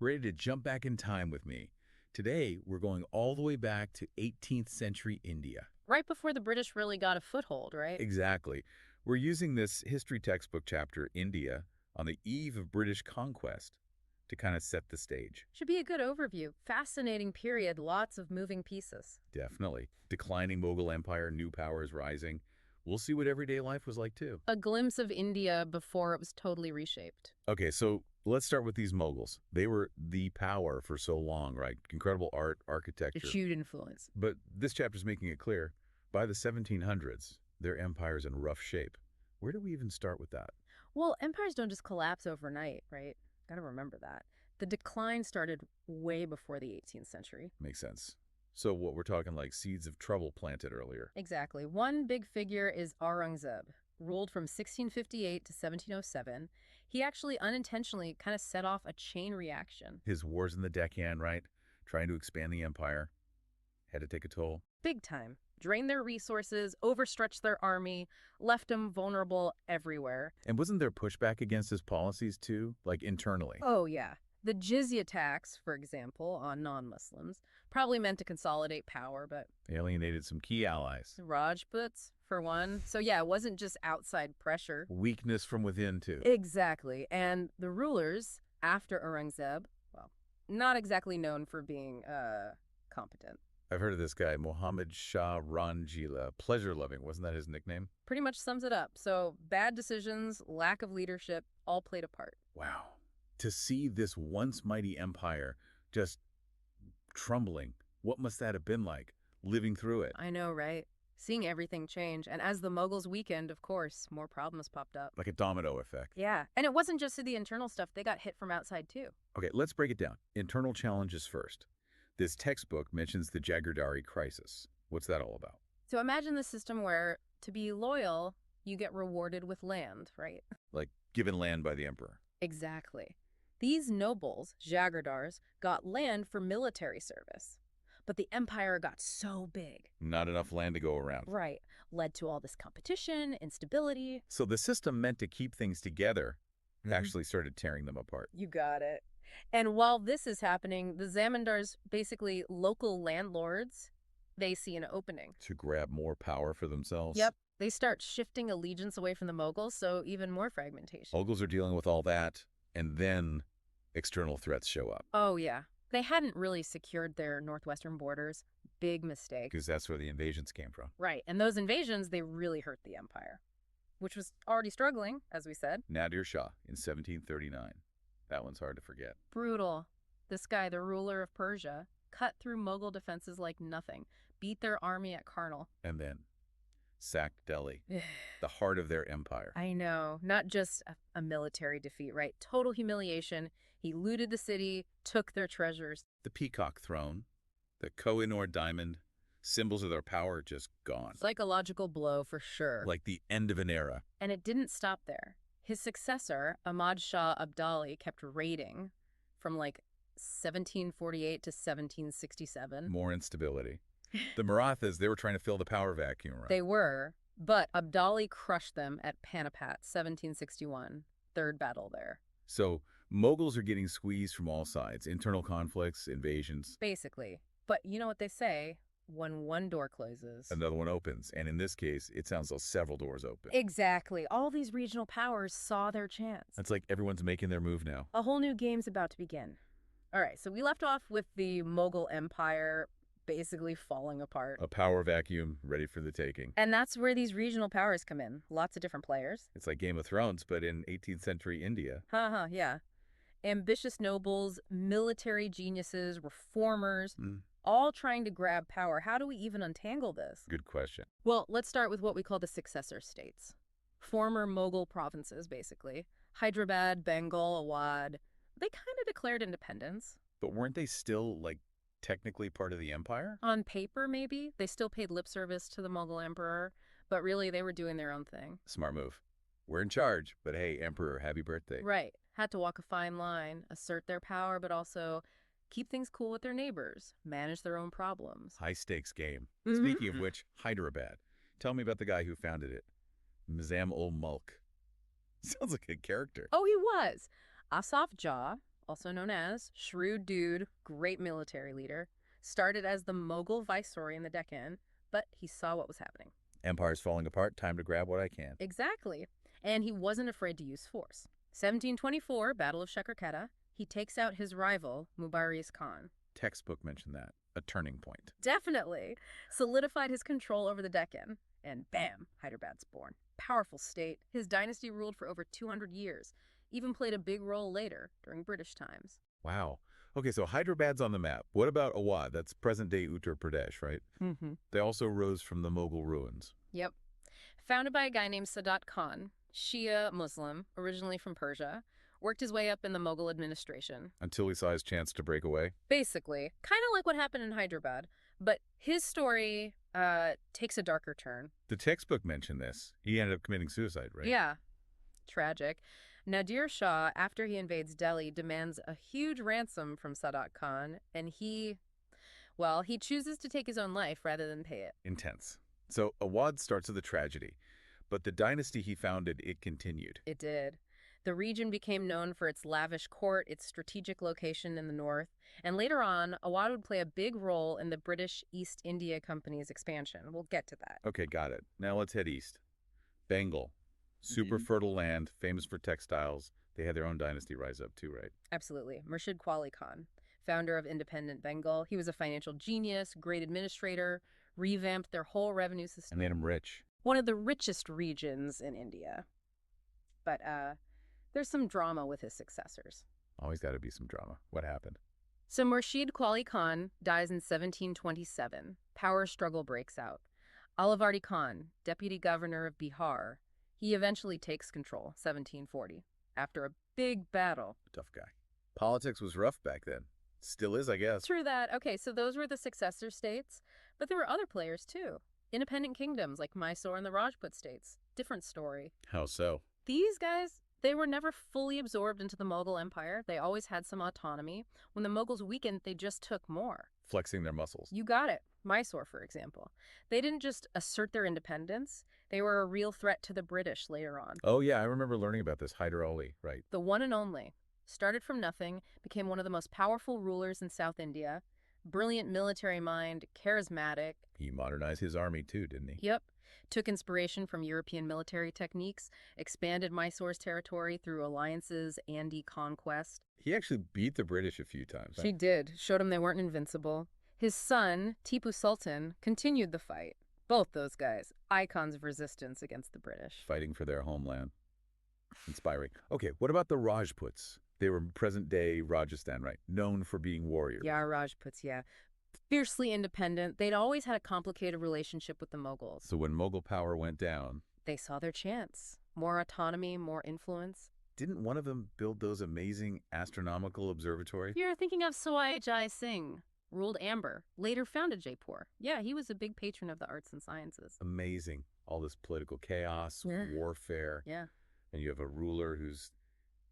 Ready to jump back in time with me? Today, we're going all the way back to 18th century India. Right before the British really got a foothold, right? Exactly. We're using this history textbook chapter, India, on the eve of British conquest, to kind of set the stage. Should be a good overview. Fascinating period, lots of moving pieces. Definitely. Declining Mughal Empire, new powers rising. We'll see what everyday life was like, too. A glimpse of India before it was totally reshaped. Okay, so let's start with these Mughals. They were the power for so long, right? Incredible art, A architecture. huge influence. But this chapter's making it clear, by the 1700s, their empire's in rough shape. Where do we even start with that? Well, empires don't just collapse overnight, right? Gotta remember that. The decline started way before the 18th century. Makes sense. So what we're talking like seeds of trouble planted earlier. Exactly. One big figure is Aurangzeb, ruled from 1658 to 1707. He actually unintentionally kind of set off a chain reaction. His wars in the Deccan, right? Trying to expand the empire. Had to take a toll. Big time. Drained their resources, overstretched their army, left them vulnerable everywhere. And wasn't there pushback against his policies too? Like internally? Oh, yeah. The jizya tax, for example, on non-Muslims, probably meant to consolidate power, but Alienated some key allies. Rajputs, for one. So yeah, it wasn't just outside pressure. Weakness from within too. Exactly. And the rulers after Aurangzeb, well, not exactly known for being competent. I've heard of this guy, Muhammad Shah Ranjila. Pleasure-loving, wasn't that his nickname? Pretty much sums it up. So bad decisions, lack of leadership, all played a part. Wow. To see this once mighty empire just crumbling, what must that have been like, living through it? I know, right? Seeing everything change. And as the Mughals weakened, of course, more problems popped up. Like a domino effect. Yeah. And it wasn't just the internal stuff. They got hit from outside, too. Okay, let's break it down. Internal challenges first. This textbook mentions the Jagirdari crisis. What's that all about? So imagine the system where, to be loyal, you get rewarded with land, right? Like given land by the emperor. Exactly. These nobles, Jagirdars, got land for military service. But the empire got so big. Not enough land to go around. Right. Led to all this competition, instability. So the system meant to keep things together actually started tearing them apart. You got it. And while this is happening, the Zamindars, basically local landlords, they see an opening. To grab more power for themselves? Yep. They start shifting allegiance away from the Mughals, so even more fragmentation. Mughals are dealing with all that, and then external threats show up. Oh, yeah. They hadn't really secured their northwestern borders. Big mistake. Because that's where the invasions came from. Right. And those invasions, they really hurt the empire, which was already struggling, as we said. Nadir Shah in 1739. That one's hard to forget. Brutal. This guy, the ruler of Persia, cut through Mughal defenses like nothing, beat their army at Karnal. And then sacked Delhi, the heart of their empire. I know. Not just a military defeat, right? Total humiliation. He looted the city, took their treasures. The peacock throne, the Koh-i-Noor diamond, symbols of their power just gone. Psychological blow for sure. Like the end of an era. And it didn't stop there. His successor, Ahmad Shah Abdali, kept raiding from like 1748 to 1767. More instability. The Marathas, they were trying to fill the power vacuum, right? They were, but Abdali crushed them at Panipat, 1761. Third battle there. So Mughals are getting squeezed from all sides. Internal conflicts, invasions. Basically. But you know what they say? When one door closes, another one opens. And in this case, it sounds like several doors open. Exactly. All these regional powers saw their chance. It's like everyone's making their move now. A whole new game's about to begin. All right, so we left off with the Mughal Empire basically falling apart. A power vacuum ready for the taking. And that's where these regional powers come in. Lots of different players. It's like Game of Thrones, but in 18th century India. Yeah. Ambitious nobles, military geniuses, reformers, all trying to grab power. How do we even untangle this? Good question. Well, let's start with what we call the successor states. Former Mughal provinces, basically. Hyderabad, Bengal, Awadh. They kind of declared independence. But weren't they still, like, technically part of the empire? On paper, maybe. They still paid lip service to the Mughal emperor, but really they were doing their own thing. Smart move. We're in charge, but hey, emperor, happy birthday. Right. Had to walk a fine line, assert their power, but also keep things cool with their neighbors, manage their own problems. High-stakes game. Speaking of which, Hyderabad. Tell me about the guy who founded it. Nizam-ul-Mulk. Sounds like a character. Oh, he was. Asaf Jah, also known as shrewd dude, great military leader, started as the Mughal viceroy in the Deccan, but he saw what was happening. Empire's falling apart. Time to grab what I can. Exactly. And he wasn't afraid to use force. 1724, Battle of Shakarketa, he takes out his rival, Mubarak Khan. Textbook mentioned that. A turning point. Definitely. Solidified his control over the Deccan. And bam, Hyderabad's born. Powerful state. His dynasty ruled for over 200 years. Even played a big role later, during British times. Wow. Okay, so Hyderabad's on the map. What about Awadh? That's present-day Uttar Pradesh, right? Mm-hmm. They also rose from the Mughal ruins. Yep. Founded by a guy named Sadat Khan, Shia Muslim, originally from Persia, worked his way up in the Mughal administration. Until he saw his chance to break away? Basically. Kind of like what happened in Hyderabad. But his story takes a darker turn. The textbook mentioned this. He ended up committing suicide, right? Yeah. Tragic. Nadir Shah, after he invades Delhi, demands a huge ransom from Sadat Khan, and he chooses to take his own life rather than pay it. Intense. So Awadh starts with a tragedy, but the dynasty he founded, it continued. It did. The region became known for its lavish court, its strategic location in the north, and later on, Awadh would play a big role in the British East India Company's expansion. We'll get to that. Okay, got it. Now let's head east. Bengal. Super fertile land, famous for textiles. They had their own dynasty rise up too, right? Absolutely. Murshid Quali Khan, founder of independent Bengal. He was a financial genius, great administrator, revamped their whole revenue system. And made him rich. One of the richest regions in India. But there's some drama with his successors. Always got to be some drama. What happened? So Murshid Quali Khan dies in 1727. Power struggle breaks out. Alivardi Khan, deputy governor of Bihar, he eventually takes control, 1740, after a big battle. Tough guy. Politics was rough back then. Still is, I guess. True that. Okay, so those were the successor states, but there were other players too. Independent kingdoms like Mysore and the Rajput states. Different story. How so? These guys, they were never fully absorbed into the Mughal Empire. They always had some autonomy. When the Mughals weakened, they just took more. Flexing their muscles. You got it. Mysore, for example. They didn't just assert their independence. They were a real threat to the British later on. Oh, yeah, I remember learning about this. Hyder Ali, right. The one and only. Started from nothing, became one of the most powerful rulers in South India. Brilliant military mind, charismatic. He modernized his army too, didn't he? Yep. Took inspiration from European military techniques, expanded Mysore's territory through alliances and conquest. He actually beat the British a few times. He did. Showed them they weren't invincible. His son, Tipu Sultan, continued the fight. Both those guys, icons of resistance against the British. Fighting for their homeland. Inspiring. Okay, what about the Rajputs? They were present-day Rajasthan, right? Known for being warriors. Yeah, Rajputs, yeah. Fiercely independent. They'd always had a complicated relationship with the Mughals. So when Mughal power went down, they saw their chance. More autonomy, more influence. Didn't one of them build those amazing astronomical observatories? You're thinking of Sawai Jai Singh. Ruled Amber, later founded Jaipur. Yeah, he was a big patron of the arts and sciences. Amazing. All this political chaos, warfare. Yeah. And you have a ruler who's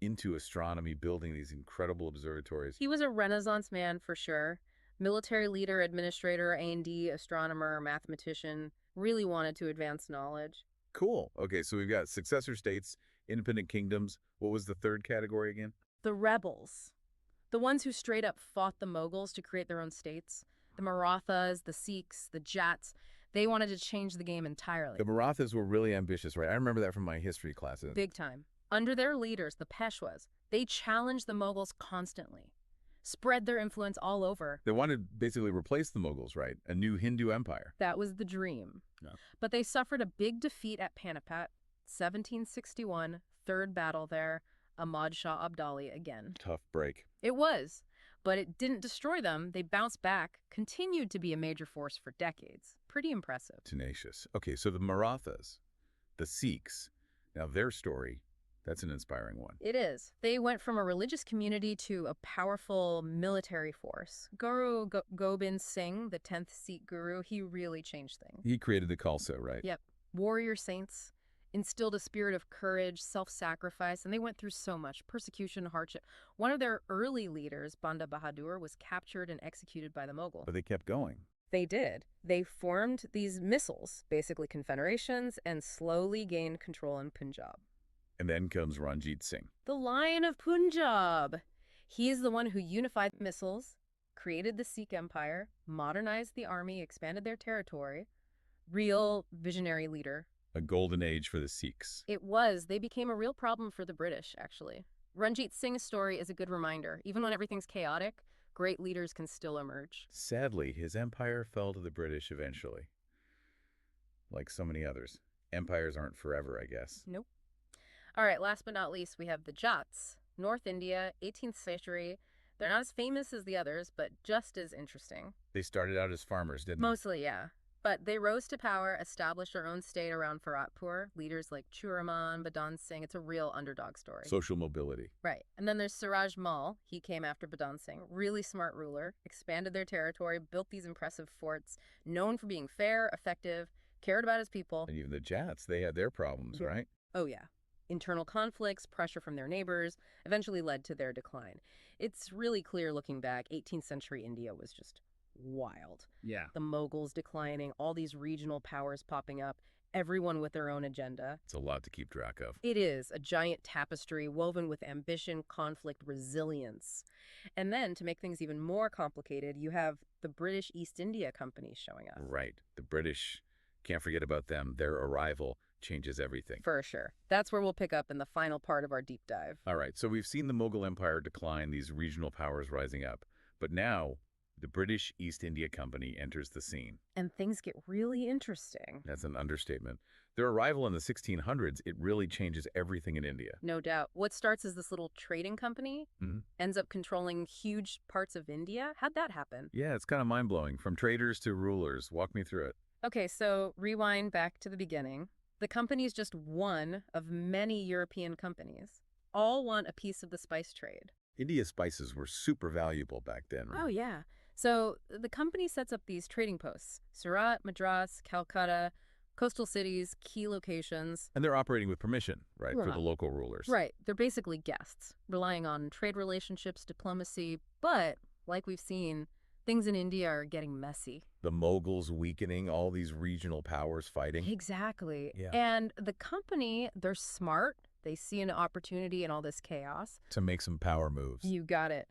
into astronomy, building these incredible observatories. He was a Renaissance man for sure. Military leader, administrator, A&D, astronomer, mathematician. Really wanted to advance knowledge. Cool. Okay, so we've got successor states, independent kingdoms. What was the third category again? The rebels. The ones who straight up fought the Mughals to create their own states. The Marathas, the Sikhs, the Jats. They wanted to change the game entirely. The Marathas were really ambitious, right? I remember that from my history classes. Big time. Under their leaders, the Peshwas, they challenged the Mughals constantly. Spread their influence all over. They wanted to basically replace the Mughals, right? A new Hindu empire. That was the dream. Yeah. But they suffered a big defeat at Panipat, 1761, third battle there. Ahmad Shah Abdali again. Tough break. It was, but it didn't destroy them. They bounced back, continued to be a major force for decades. Pretty impressive. Tenacious. Okay, so the Marathas, the Sikhs, now their story, that's an inspiring one. It is. They went from a religious community to a powerful military force. Guru Gobind Singh, the 10th Sikh guru, he really changed things. He created the Khalsa, right? Yep. Warrior saints. Instilled a spirit of courage, self-sacrifice, and they went through so much persecution, hardship. One of their early leaders, Banda Bahadur, was captured and executed by the Mughal. But they kept going. They did. They formed these missals, basically confederations, and slowly gained control in Punjab. And then comes Ranjit Singh. The Lion of Punjab. He's the one who unified missiles, created the Sikh Empire, modernized the army, expanded their territory. Real visionary leader. A golden age for the Sikhs. It was. They became a real problem for the British, actually. Ranjit Singh's story is a good reminder. Even when everything's chaotic, great leaders can still emerge. Sadly, his empire fell to the British eventually. Like so many others. Empires aren't forever, I guess. Nope. All right, last but not least, we have the Jats. North India, 18th century. They're not as famous as the others, but just as interesting. They started out as farmers, didn't they? Mostly, yeah. But they rose to power, established their own state around Faratpur, leaders like Churaman, Badan Singh. It's a real underdog story. Social mobility. Right. And then there's Siraj Mal. He came after Badan Singh. Really smart ruler, expanded their territory, built these impressive forts, known for being fair, effective, cared about his people. And even the Jats, they had their problems, right? Oh, yeah. Internal conflicts, pressure from their neighbors, eventually led to their decline. It's really clear looking back, 18th century India was just wild. Yeah. The Mughals declining, all these regional powers popping up, everyone with their own agenda. It's a lot to keep track of. It is a giant tapestry woven with ambition, conflict, resilience. And then, to make things even more complicated, you have the British East India Company showing up. Right. The British, can't forget about them. Their arrival changes everything. For sure. That's where we'll pick up in the final part of our deep dive. All right. So we've seen the Mughal Empire decline, these regional powers rising up. But now, the British East India Company enters the scene. And things get really interesting. That's an understatement. Their arrival in the 1600s, it really changes everything in India. No doubt. What starts as this little trading company ends up controlling huge parts of India. How'd that happen? Yeah, it's kind of mind-blowing. From traders to rulers. Walk me through it. Okay, so rewind back to the beginning. The company is just one of many European companies. All want a piece of the spice trade. India's spices were super valuable back then. Right? Oh, yeah. So the company sets up these trading posts. Surat, Madras, Calcutta, coastal cities, key locations. And they're operating with permission, right, for Right. the local rulers. Right. They're basically guests, relying on trade relationships, diplomacy. But, like we've seen, things in India are getting messy. The Mughals weakening, all these regional powers fighting. Exactly. Yeah. And the company, they're smart. They see an opportunity in all this chaos. To make some power moves. You got it.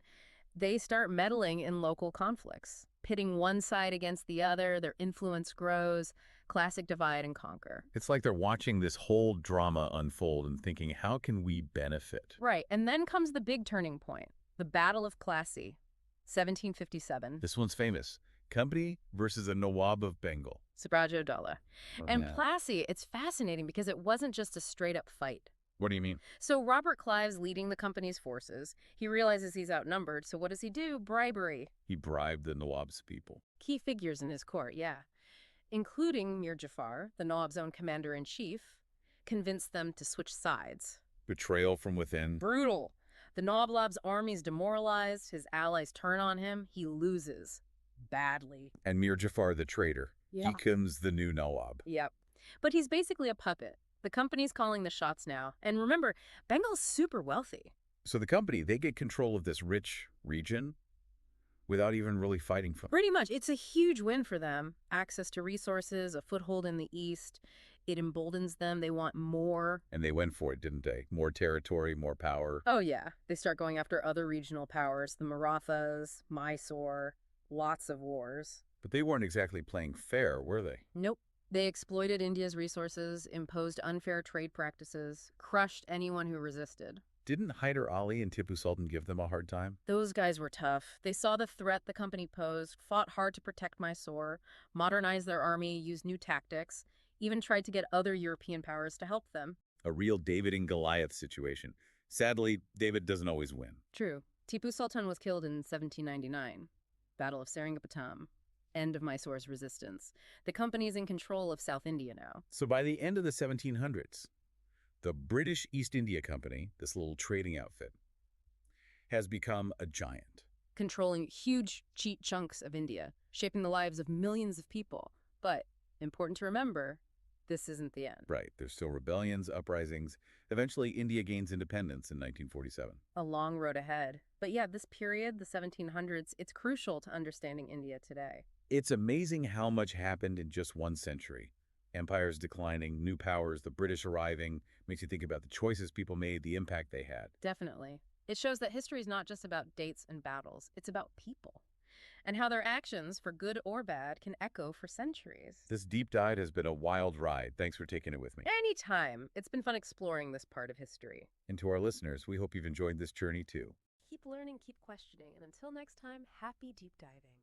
They start meddling in local conflicts, pitting one side against the other. Their influence grows. Classic divide and conquer. It's like they're watching this whole drama unfold and thinking, how can we benefit? Right. And then comes the big turning point, the Battle of Plassey, 1757. This one's famous. Company versus a Nawab of Bengal. Siraj Abdullah. And Yeah. Plassey, it's fascinating because it wasn't just a straight-up fight. What do you mean? So Robert Clive's leading the company's forces. He realizes he's outnumbered, so what does he do? Bribery. He bribed the Nawab's people. Key figures in his court, yeah. Including Mir Jafar, the Nawab's own commander-in-chief, convinced them to switch sides. Betrayal from within. Brutal. The Nawab's army's demoralized, his allies turn on him, he loses. Badly. And Mir Jafar, the traitor. Yeah. He becomes the new Nawab. Yep. But he's basically a puppet. The company's calling the shots now. And remember, Bengal's super wealthy. So the company, they get control of this rich region without even really fighting for it. Pretty much. It's a huge win for them. Access to resources, a foothold in the East. It emboldens them. They want more. And they went for it, didn't they? More territory, more power. Oh, yeah. They start going after other regional powers. The Marathas, Mysore, lots of wars. But they weren't exactly playing fair, were they? Nope. They exploited India's resources, imposed unfair trade practices, crushed anyone who resisted. Didn't Hyder Ali and Tipu Sultan give them a hard time? Those guys were tough. They saw the threat the company posed, fought hard to protect Mysore, modernized their army, used new tactics, even tried to get other European powers to help them. A real David and Goliath situation. Sadly, David doesn't always win. True. Tipu Sultan was killed in 1799. Battle of Seringapatam. End of Mysore's resistance. The company's in control of South India now. So by the end of the 1700s, the British East India Company, this little trading outfit, has become a giant. Controlling huge cheat chunks of India, shaping the lives of millions of people. But, important to remember, this isn't the end. Right. There's still rebellions, uprisings. Eventually, India gains independence in 1947. A long road ahead. But yeah, this period, the 1700s, it's crucial to understanding India today. It's amazing how much happened in just one century. Empires declining, new powers, the British arriving, makes you think about the choices people made, the impact they had. Definitely. It shows that history is not just about dates and battles, it's about people, and how their actions, for good or bad, can echo for centuries. This deep dive has been a wild ride. Thanks for taking it with me. Anytime. It's been fun exploring this part of history. And to our listeners, we hope you've enjoyed this journey too. Keep learning, keep questioning, and until next time, happy deep diving.